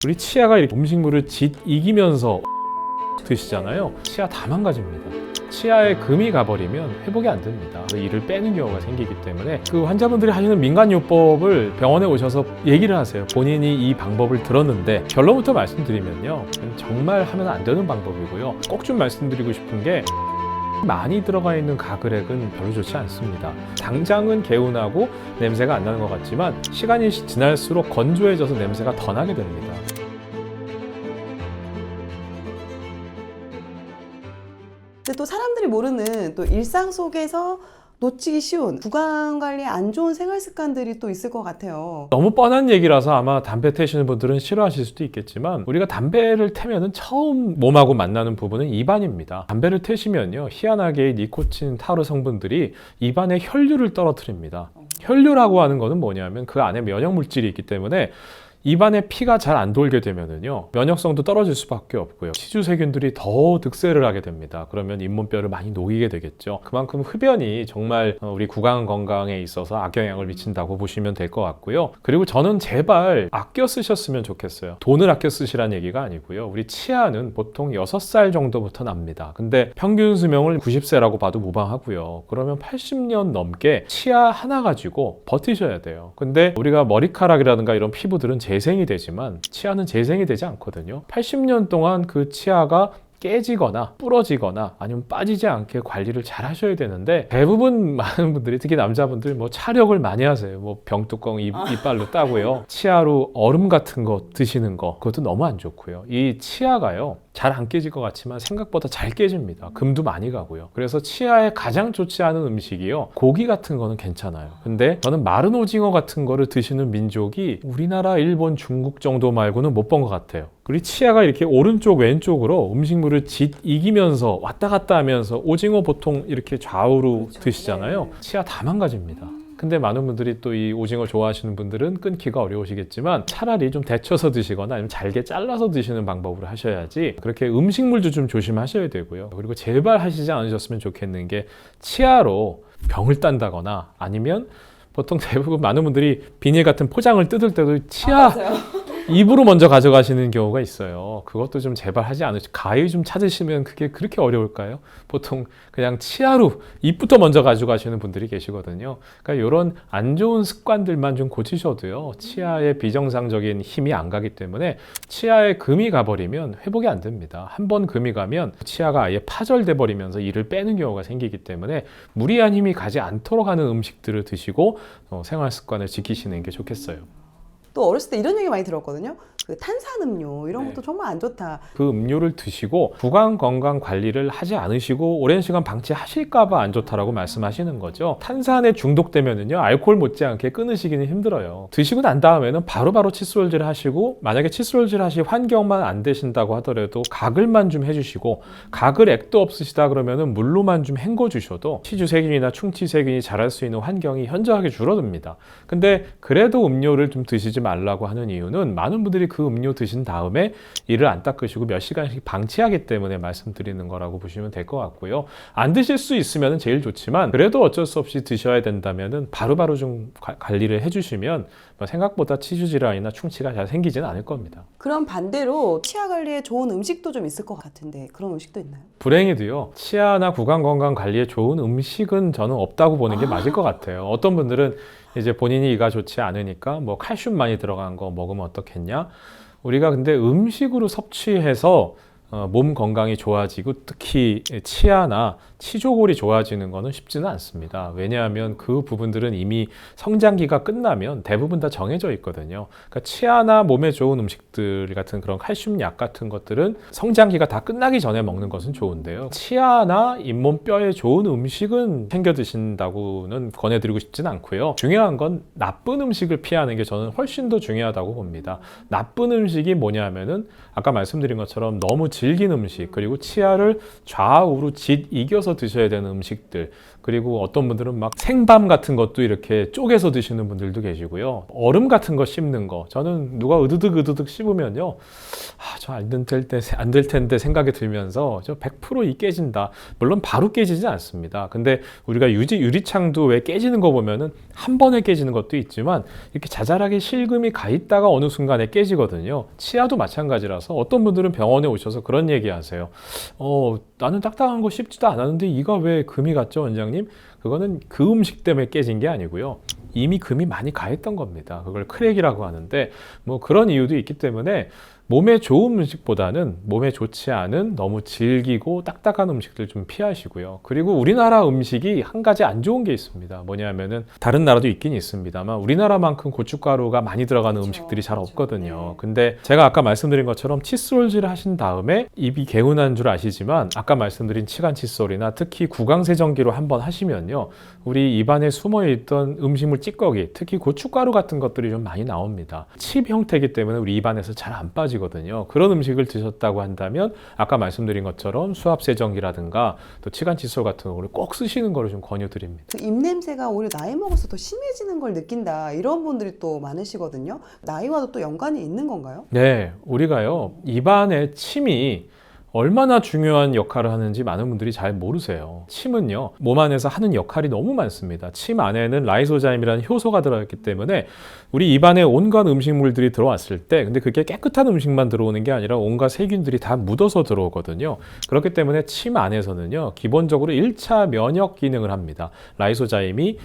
우리 치아가 이렇게 음식물을 짓 이기면서 드시잖아요. 치아 다 망가집니다. 치아에 금이 가버리면 회복이 안 됩니다. 이를 빼는 경우가 생기기 때문에 그 환자분들이 하시는 민간요법을 병원에 오셔서 얘기를 하세요. 본인이 이 방법을 들었는데 결론부터 말씀드리면요, 정말 하면 안 되는 방법이고요. 꼭 좀 말씀드리고 싶은 게, 많이 들어가 있는 가글액은 별로 좋지 않습니다. 당장은 개운하고 냄새가 안 나는 것 같지만 시간이 지날수록 건조해져서 냄새가 더 나게 됩니다. 근데 또 사람들이 모르는 또 일상 속에서 놓치기 쉬운 구강 관리에 안 좋은 생활 습관들이 또 있을 것 같아요. 너무 뻔한 얘기라서 아마 담배 태시는 분들은 싫어하실 수도 있겠지만, 우리가 담배를 태면은 처음 몸하고 만나는 부분은 입안입니다. 담배를 태시면요, 희한하게 니코틴, 타르 성분들이 입안에 혈류를 떨어뜨립니다. 혈류라고 하는 거는 뭐냐면 그 안에 면역 물질이 있기 때문에 입안에 피가 잘 안 돌게 되면은요, 면역성도 떨어질 수밖에 없고요. 치주 세균들이 더 득세를 하게 됩니다. 그러면 잇몸뼈를 많이 녹이게 되겠죠. 그만큼 흡연이 정말 우리 구강 건강에 있어서 악영향을 미친다고 보시면 될 것 같고요. 그리고 저는 제발 아껴 쓰셨으면 좋겠어요. 돈을 아껴 쓰시란 얘기가 아니고요. 우리 치아는 보통 6살 정도부터 납니다. 근데 평균 수명을 90세라고 봐도 무방하고요. 그러면 80년 넘게 치아 하나 가지고 버티셔야 돼요. 근데 우리가 머리카락이라든가 이런 피부들은 재생이 되지만 치아는 재생이 되지 않거든요. 80년 동안 그 치아가 깨지거나 부러지거나 아니면 빠지지 않게 관리를 잘 하셔야 되는데, 대부분 많은 분들이, 특히 남자분들 뭐 차력을 많이 하세요. 뭐 병뚜껑 이빨로 따고요. 치아로 얼음 같은 거 드시는 거, 그것도 너무 안 좋고요. 이 치아가요, 잘 안 깨질 것 같지만 생각보다 잘 깨집니다. 금도 많이 가고요. 그래서 치아에 가장 좋지 않은 음식이요, 고기 같은 거는 괜찮아요. 근데 저는 마른 오징어 같은 거를 드시는 민족이 우리나라, 일본, 중국 정도 말고는 못 본 것 같아요. 우리 치아가 이렇게 오른쪽 왼쪽으로 음식물을 짓 이기면서 왔다 갔다 하면서, 오징어 보통 이렇게 좌우로 그렇죠. 드시잖아요. 네. 치아 다 망가집니다. 근데 많은 분들이 또 이 오징어 좋아하시는 분들은 끊기가 어려우시겠지만, 차라리 좀 데쳐서 드시거나 아니면 잘게 잘라서 드시는 방법으로 하셔야지, 그렇게 음식물도 좀 조심하셔야 되고요. 그리고 제발 하시지 않으셨으면 좋겠는 게, 치아로 병을 딴다거나 아니면 보통 대부분 많은 분들이 비닐 같은 포장을 뜯을 때도 치아 입으로 먼저 가져가시는 경우가 있어요. 그것도 좀 제발 하지 않으시고, 가위 좀 찾으시면 그게 그렇게 어려울까요? 보통 그냥 치아로 입부터 먼저 가져가시는 분들이 계시거든요. 그러니까 이런 안 좋은 습관들만 좀 고치셔도요, 치아에 비정상적인 힘이 안 가기 때문에, 치아에 금이 가버리면 회복이 안 됩니다. 한 번 금이 가면 치아가 아예 파절돼 버리면서 이를 빼는 경우가 생기기 때문에, 무리한 힘이 가지 않도록 하는 음식들을 드시고 생활 습관을 지키시는 게 좋겠어요. 또 어렸을 때 이런 얘기 많이 들었거든요. 그 탄산음료 이런 네. 것도 정말 안 좋다. 그 음료를 드시고 구강 건강 관리를 하지 않으시고 오랜 시간 방치하실까봐 안 좋다라고 말씀하시는 거죠. 탄산에 중독되면은요, 알코올 못지않게 끊으시기는 힘들어요. 드시고 난 다음에는 바로바로 칫솔질 하시고, 만약에 칫솔질 하실 환경만 안 되신다고 하더라도 가글만 좀 해주시고, 가글 액도 없으시다 그러면은 물로만 좀 헹궈 주셔도 치주 세균이나 충치 세균이 자랄 수 있는 환경이 현저하게 줄어듭니다. 근데 그래도 음료를 좀 드시지 말라고 하는 이유는, 많은 분들이 그 음료 드신 다음에 이를 안 닦으시고 몇 시간씩 방치하기 때문에 말씀드리는 거라고 보시면 될 것 같고요. 안 드실 수 있으면 제일 좋지만, 그래도 어쩔 수 없이 드셔야 된다면 바로바로 좀 관리를 해주시면 생각보다 치주 질환이나 충치가 잘 생기지는 않을 겁니다. 그럼 반대로 치아 관리에 좋은 음식도 좀 있을 것 같은데 그런 음식도 있나요? 불행히도요, 치아나 구강 건강 관리에 좋은 음식은 저는 없다고 보는 게 맞을 것 같아요. 어떤 분들은 이제 본인이 이가 좋지 않으니까 뭐 칼슘 많이 들어간 거 먹으면 어떻겠냐? 우리가 근데 음식으로 섭취해서 몸 건강이 좋아지고, 특히 치아나 치조골이 좋아지는 것은 쉽지는 않습니다. 왜냐하면 그 부분들은 이미 성장기가 끝나면 대부분 다 정해져 있거든요. 그러니까 치아나 몸에 좋은 음식들 같은 그런 칼슘 약 같은 것들은 성장기가 다 끝나기 전에 먹는 것은 좋은데요, 치아나 잇몸 뼈에 좋은 음식은 챙겨 드신다고는 권해드리고 싶지는 않고요. 중요한 건 나쁜 음식을 피하는 게 저는 훨씬 더 중요하다고 봅니다. 나쁜 음식이 뭐냐면은, 아까 말씀드린 것처럼 너무 질긴 음식, 그리고 치아를 좌우로 짓 이겨서 씹어서 드셔야 되는 음식들, 그리고 어떤 분들은 막 생밤 같은 것도 이렇게 쪼개서 드시는 분들도 계시고요. 얼음 같은 거 씹는 거, 저는 누가 으드득 씹으면요, 저 안 될 텐데 생각이 들면서 저 100% 이 깨진다. 물론 바로 깨지지 않습니다. 근데 우리가 유리창도 왜 깨지는 거 보면은 한 번에 깨지는 것도 있지만 이렇게 자잘하게 실금이 가 있다가 어느 순간에 깨지거든요. 치아도 마찬가지라서 어떤 분들은 병원에 오셔서 그런 얘기 하세요. 나는 딱딱한 거 씹지도 않았는데 이가 왜 금이 갔죠, 원장님? 그거는 그 음식 때문에 깨진 게 아니고요. 이미 금이 많이 가 있던 겁니다. 그걸 크랙이라고 하는데 뭐 그런 이유도 있기 때문에 몸에 좋은 음식보다는 몸에 좋지 않은 너무 질기고 딱딱한 음식들 좀 피하시고요. 그리고 우리나라 음식이 한 가지 안 좋은 게 있습니다. 뭐냐면은 다른 나라도 있긴 있습니다만 우리나라만큼 고춧가루가 많이 들어가는 음식들이 잘 없거든요. 근데 제가 아까 말씀드린 것처럼 칫솔질을 하신 다음에 입이 개운한 줄 아시지만 아까 말씀드린 치간 칫솔이나 특히 구강세정기로 한번 하시면요. 우리 입안에 숨어있던 음식물 찌꺼기, 특히 고춧가루 같은 것들이 좀 많이 나옵니다. 칩 형태이기 때문에 우리 입안에서 잘 안 빠지거든요. 그런 음식을 드셨다고 한다면 아까 말씀드린 것처럼 수압세정기라든가 또 치간 칫솔 같은 거를 꼭 쓰시는 거를 좀 권유드립니다. 그 입냄새가 오히려 나이 먹어서 더 심해지는 걸 느낀다, 이런 분들이 또 많으시거든요. 나이와도 또 연관이 있는 건가요? 네, 우리가요, 입안에 침이 얼마나 중요한 역할을 하는지 많은 분들이 잘 모르세요. 침은요, 몸 안에서 하는 역할이 너무 많습니다. 침 안에는 라이소자임이라는 효소가 들어있기 때문에 우리 입안에 온갖 음식물들이 들어왔을 때, 근데 그게 깨끗한 음식만 들어오는 게 아니라 온갖 세균들이 다 묻어서 들어오거든요. 그렇기 때문에 침 안에서는요, 기본적으로 1차 면역 기능을 합니다. 라이소자임이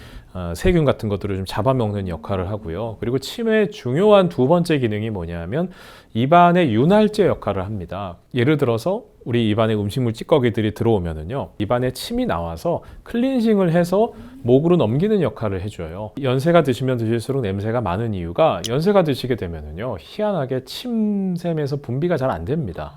세균 같은 것들을 좀 잡아먹는 역할을 하고요. 그리고 침의 중요한 두 번째 기능이 뭐냐면 입안의 윤활제 역할을 합니다. 예를 들어서 우리 입안에 음식물 찌꺼기들이 들어오면은요, 입안에 침이 나와서 클렌징을 해서 목으로 넘기는 역할을 해줘요. 연세가 드시면 드실수록 냄새가 많은 이유가, 연세가 드시게 되면은요, 희한하게 침샘에서 분비가 잘 안 됩니다.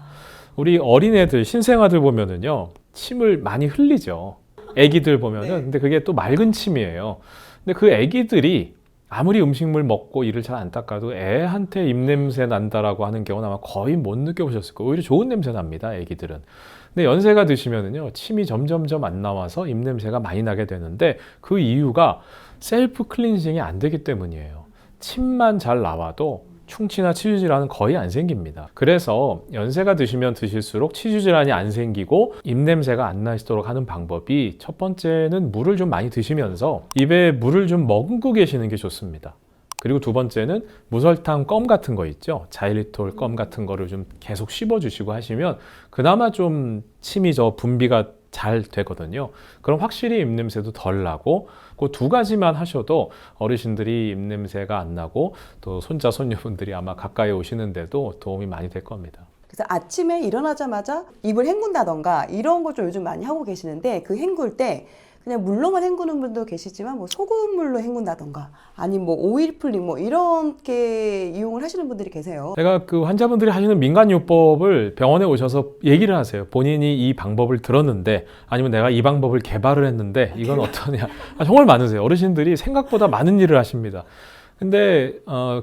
우리 어린애들, 신생아들 보면은요, 침을 많이 흘리죠. 애기들 보면은. 근데 그게 또 맑은 침이에요. 근데 그 애기들이 아무리 음식물 먹고 이를 잘 안 닦아도 애한테 입냄새 난다라고 하는 경우는 아마 거의 못 느껴보셨을 거예요. 오히려 좋은 냄새 납니다, 애기들은. 근데 연세가 드시면은요, 침이 점점점 안 나와서 입냄새가 많이 나게 되는데 그 이유가 셀프 클렌징이 안 되기 때문이에요. 침만 잘 나와도 충치나 치주 질환은 거의 안 생깁니다. 그래서 연세가 드시면 드실수록 치주 질환이 안 생기고 입냄새가 안 나시도록 하는 방법이, 첫 번째는 물을 좀 많이 드시면서 입에 물을 좀 머금고 계시는 게 좋습니다. 그리고 두 번째는 무설탕 껌 같은 거 있죠. 자일리톨 껌 같은 거를 좀 계속 씹어주시고 하시면 그나마 좀 침이 분비가 잘 되거든요. 그럼 확실히 입냄새도 덜 나고, 그 두 가지만 하셔도 어르신들이 입냄새가 안 나고 또 손자 손녀분들이 아마 가까이 오시는데도 도움이 많이 될 겁니다. 그래서 아침에 일어나자마자 입을 hen군다던가 이런 거 좀 요즘 많이 하고 계시는데, 그 헹굴 때 그냥 물로만 헹구는 분도 계시지만 뭐 소금물로 헹군다던가 아니면 뭐 오일 풀링 뭐 이렇게 이용을 하시는 분들이 계세요. 제가 그 환자분들이 하시는 민간요법을 병원에 오셔서 얘기를 하세요. 본인이 이 방법을 들었는데, 아니면 내가 이 방법을 개발을 했는데 이건 어떠냐. 정말 많으세요. 어르신들이 생각보다 많은 일을 하십니다. 근데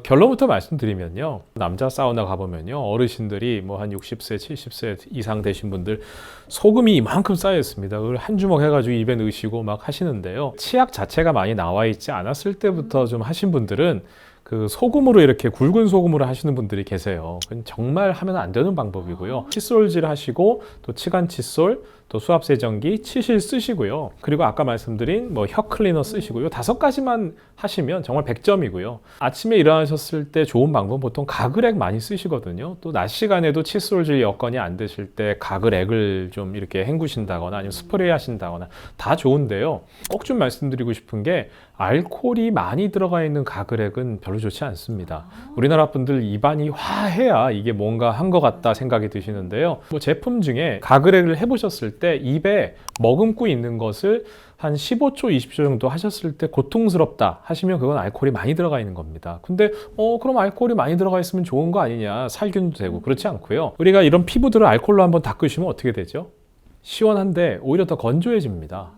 결론부터 말씀드리면요, 남자 사우나 가보면요, 어르신들이 뭐 한 60세, 70세 이상 되신 분들 소금이 이만큼 쌓여 있습니다. 그걸 한 주먹 해가지고 입에 넣으시고 막 하시는데요, 치약 자체가 많이 나와 있지 않았을 때부터 좀 하신 분들은 그 소금으로, 이렇게 굵은 소금으로 하시는 분들이 계세요. 그건 정말 하면 안 되는 방법이고요. 칫솔질 하시고 또 치간 칫솔, 또 수압세정기, 치실 쓰시고요. 그리고 아까 말씀드린 뭐 혀 클리너 쓰시고요. 5가지만 하시면 정말 100점이고요. 아침에 일어나셨을 때 좋은 방법은 보통 가글액 많이 쓰시거든요. 또 낮 시간에도 칫솔질 여건이 안 되실 때 가글액을 좀 이렇게 헹구신다거나 아니면 스프레이 하신다거나 다 좋은데요. 꼭 좀 말씀드리고 싶은 게, 알코올이 많이 들어가 있는 가글액은 별로 좋지 않습니다. 우리나라 분들 입안이 화해야 이게 뭔가 한 것 같다 생각이 드시는데요. 뭐 제품 중에 가글액을 해보셨을 때 입에 머금고 있는 것을 한 15초, 20초 정도 하셨을 때 고통스럽다 하시면 그건 알코올이 많이 들어가 있는 겁니다. 근데 그럼 알코올이 많이 들어가 있으면 좋은 거 아니냐, 살균도 되고. 그렇지 않고요. 우리가 이런 피부들을 알코올로 한번 닦으시면 어떻게 되죠? 시원한데 오히려 더 건조해집니다.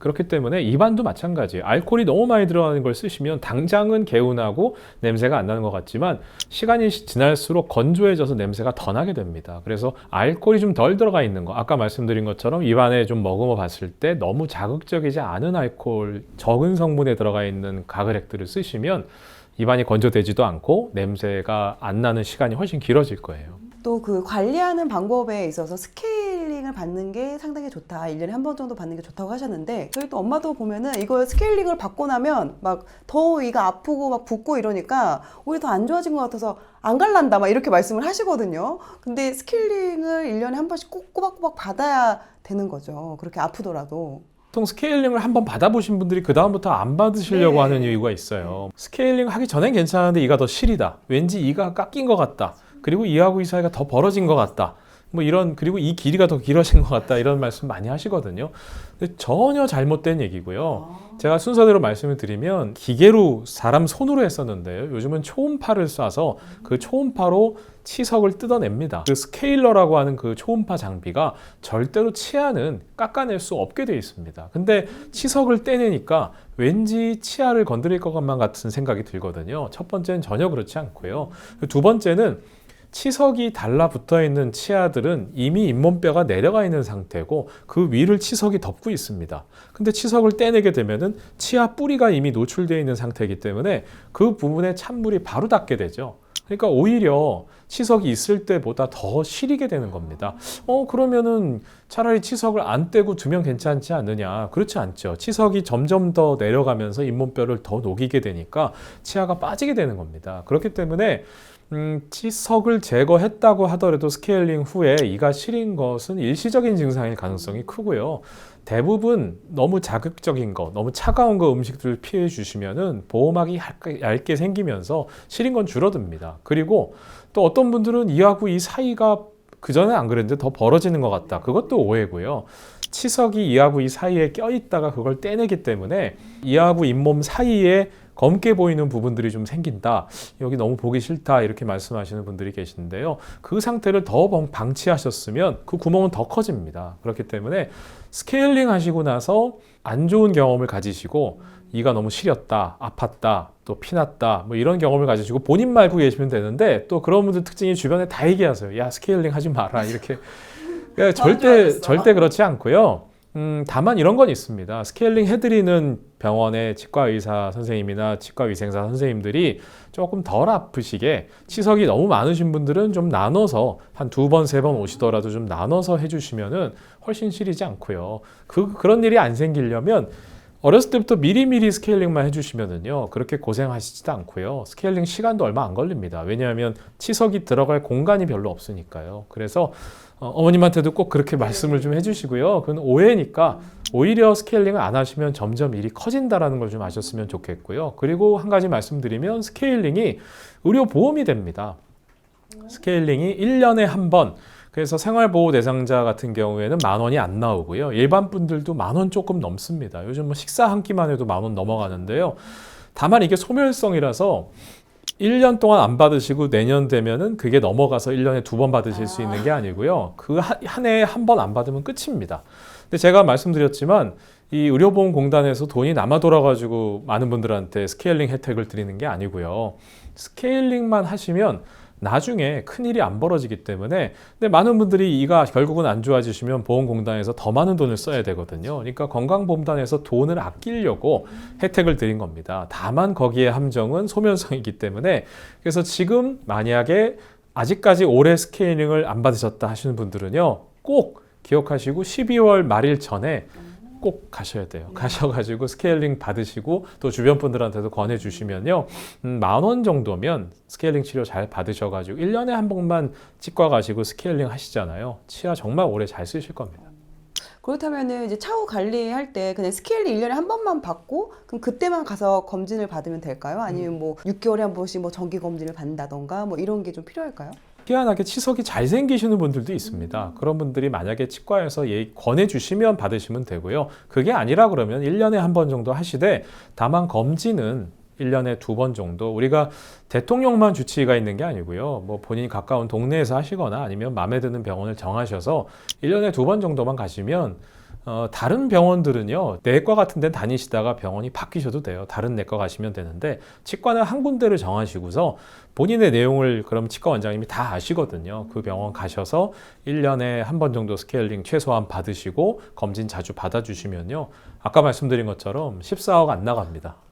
그렇기 때문에 입안도 마찬가지예요. 알코올이 너무 많이 들어가는 걸 쓰시면 당장은 개운하고 냄새가 안 나는 것 같지만 시간이 지날수록 건조해져서 냄새가 더 나게 됩니다. 그래서 알코올이 좀 덜 들어가 있는 거, 아까 말씀드린 것처럼 입안에 좀 머금어 봤을 때 너무 자극적이지 않은 알코올, 적은 성분에 들어가 있는 가글액들을 쓰시면 입안이 건조되지도 않고 냄새가 안 나는 시간이 훨씬 길어질 거예요. 또 그 관리하는 방법에 있어서 스케일링을 받는 게 상당히 좋다. 1년에 한 번 정도 받는 게 좋다고 하셨는데 저희 또 엄마도 보면은 이거 스케일링을 받고 나면 막 더 이가 아프고 막 붓고 이러니까 오히려 더 안 좋아진 것 같아서 안 갈란다 막 이렇게 말씀을 하시거든요. 근데 스케일링을 1년에 한 번씩 꼭 꼬박꼬박 받아야 되는 거죠. 그렇게 아프더라도. 보통 스케일링을 한번 받아보신 분들이 그 다음부터 안 받으시려고 네. 하는 이유가 있어요. 스케일링 하기 전엔 괜찮은데 이가 더 시리다. 왠지 이가 깎인 것 같다. 그리고 이하고 이 사이가 더 벌어진 것 같다. 뭐 이런, 그리고 이 길이가 더 길어진 것 같다. 이런 말씀 많이 하시거든요. 근데 전혀 잘못된 얘기고요. 제가 순서대로 말씀을 드리면 기계로 사람 손으로 했었는데요. 요즘은 초음파를 쏴서 그 초음파로 치석을 뜯어냅니다. 그 스케일러라고 하는 그 초음파 장비가 절대로 치아는 깎아낼 수 없게 되어 있습니다. 근데 치석을 떼내니까 왠지 치아를 건드릴 것만 같은 생각이 들거든요. 첫 번째는 전혀 그렇지 않고요. 두 번째는 치석이 달라붙어 있는 치아들은 이미 잇몸뼈가 내려가 있는 상태고 그 위를 치석이 덮고 있습니다. 근데 치석을 떼내게 되면은 치아 뿌리가 이미 노출되어 있는 상태이기 때문에 그 부분에 찬물이 바로 닿게 되죠. 그러니까 오히려 치석이 있을 때보다 더 시리게 되는 겁니다. 그러면은 차라리 치석을 안 떼고 두면 괜찮지 않느냐? 그렇지 않죠. 치석이 점점 더 내려가면서 잇몸뼈를 더 녹이게 되니까 치아가 빠지게 되는 겁니다. 그렇기 때문에 치석을 제거했다고 하더라도 스케일링 후에 이가 시린 것은 일시적인 증상일 가능성이 크고요. 대부분 너무 자극적인 거, 너무 차가운 거 음식들을 피해 주시면은 보호막이 얇게 생기면서 시린 건 줄어듭니다. 그리고 또 어떤 분들은 이하고 이 사이가 그전에 안 그랬는데 더 벌어지는 것 같다. 그것도 오해고요. 치석이 이하고 이 사이에 껴있다가 그걸 떼내기 때문에 이하고 잇몸 사이에 검게 보이는 부분들이 좀 생긴다. 여기 너무 보기 싫다. 이렇게 말씀하시는 분들이 계시는데요. 그 상태를 더 방치하셨으면 그 구멍은 더 커집니다. 그렇기 때문에 스케일링 하시고 나서 안 좋은 경험을 가지시고 이가 너무 시렸다, 아팠다, 또 피났다, 뭐 이런 경험을 가지시고 본인 말고 계시면 되는데 또 그런 분들 특징이 주변에 다 얘기하세요. 야, 스케일링 하지 마라. 이렇게. 그러니까 절대 그렇지 않고요. 다만 이런 건 있습니다. 스케일링 해드리는 병원의 치과 의사 선생님이나 치과 위생사 선생님들이 조금 덜 아프시게 치석이 너무 많으신 분들은 좀 나눠서 한 2번, 3번 오시더라도 좀 나눠서 해주시면은 훨씬 시리지 않고요. 그런 일이 안 생기려면 어렸을 때부터 미리미리 스케일링만 해주시면은요, 그렇게 고생하시지도 않고요. 스케일링 시간도 얼마 안 걸립니다. 왜냐하면 치석이 들어갈 공간이 별로 없으니까요. 그래서 어머님한테도 꼭 그렇게 말씀을 좀 해주시고요. 그건 오해니까 오히려 스케일링을 안 하시면 점점 일이 커진다라는 걸 좀 아셨으면 좋겠고요. 그리고 한 가지 말씀드리면 스케일링이 의료보험이 됩니다. 스케일링이 1년에 한 번, 그래서 생활보호 대상자 같은 경우에는 10,000원이 안 나오고요. 일반 분들도 10,000원 조금 넘습니다. 요즘 뭐 식사 한 끼만 해도 10,000원 넘어가는데요. 다만 이게 소멸성이라서 1년 동안 안 받으시고 내년 되면은 그게 넘어가서 1년에 2번 받으실 수 있는 게 아니고요. 그 한 해에 한 번 안 받으면 끝입니다. 근데 제가 말씀드렸지만 이 의료보험공단에서 돈이 남아 돌아가지고 많은 분들한테 스케일링 혜택을 드리는 게 아니고요. 스케일링만 하시면 나중에 큰일이 안 벌어지기 때문에, 근데 많은 분들이 이가 결국은 안 좋아지시면 보험공단에서 더 많은 돈을 써야 되거든요. 그러니까 건강보험단에서 돈을 아끼려고 혜택을 드린 겁니다. 다만 거기에 함정은 소멸성이기 때문에, 그래서 지금 만약에 아직까지 올해 스케일링을 안 받으셨다 하시는 분들은요, 꼭 기억하시고 12월 말일 전에 꼭 가셔야 돼요. 가셔가지고 스케일링 받으시고 또 주변 분들한테도 권해주시면요, 10,000원 정도면 스케일링 치료 잘 받으셔가지고 1년에 한 번만 치과 가시고 스케일링 하시잖아요. 치아 정말 오래 잘 쓰실 겁니다. 그렇다면은 이제 차후 관리할 때 그냥 스케일링 1년에 한 번만 받고 그럼 그때만 가서 검진을 받으면 될까요? 아니면 뭐 6개월에 한 번씩 뭐 정기 검진을 받는다던가 뭐 이런 게 좀 필요할까요? 희한하게 치석이 잘 생기시는 분들도 있습니다. 그런 분들이 만약에 치과에서 권해주시면 받으시면 되고요. 그게 아니라 그러면 1년에 한 번 정도 하시되, 다만 검진은 1년에 2번 정도, 우리가 대통령만 주치의가 있는 게 아니고요. 뭐 본인이 가까운 동네에서 하시거나 아니면 마음에 드는 병원을 정하셔서 1년에 2번 정도만 가시면 다른 병원들은요, 내과 같은 데 다니시다가 병원이 바뀌셔도 돼요. 다른 내과 가시면 되는데, 치과는 한 군데를 정하시고서 본인의 내용을 그럼 치과 원장님이 다 아시거든요. 그 병원 가셔서 1년에 한 번 정도 스케일링 최소한 받으시고 검진 자주 받아주시면요, 아까 말씀드린 것처럼 14억 안 나갑니다.